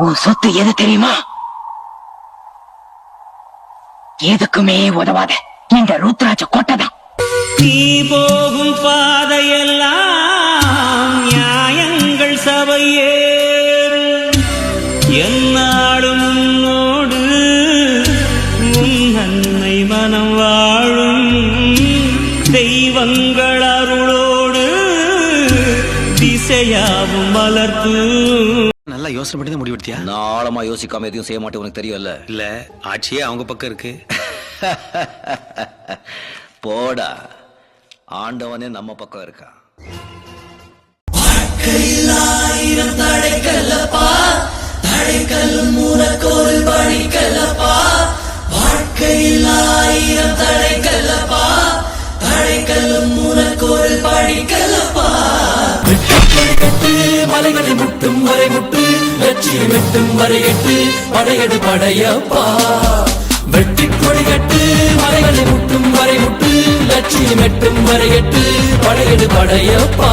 உன் சொத்து எது தெரியுமா? எதுக்குமே உதவாத இந்த ருத்ராட்ச கொட்டைதான். நீ போகும் பாதையெல்லாம் நியாயங்கள் சபையேறு, என்னாலும் உன்னோடு உன் அன்னை மனம் வாழும், தெய்வங்கள் அருளோடு திசையாவும் வளர்ப்பு. நல்லா யோசனை பண்ணி தான் முடிவெடுத்தியா? நான் ஆழமா யோசிக்காம எதையும் செய்ய மாட்டேன், உனக்கு தெரியும்ல. இல்ல, ஆட்சியே அவங்க பக்கம் இருக்கு. போடா, ஆண்டவனே நம்ம பக்கம் இருக்கான். ஆயிரம் தடைக்கல்லப்பா, தடைக்கல் மூலக்கோல் பணிக்கல்லப்பா. வாழ்க்கையில் ஆயிரம் தடைக்கல்லப்பா, தடைக்கல் மூலக்கோல் பணிக்கல்லப்பா. கட்டு மலைகளை முட்டும் வரை முட்டு, லட்சியம் வெட்டும் வரை எட்டு, படையெடு படையப்பா. வெட்டி கொடி கட்டு மலைகளை முட்டும் வரை முட்டு, லட்சியம் எட்டும் வரை எட்டு, படையெடு படையப்பா.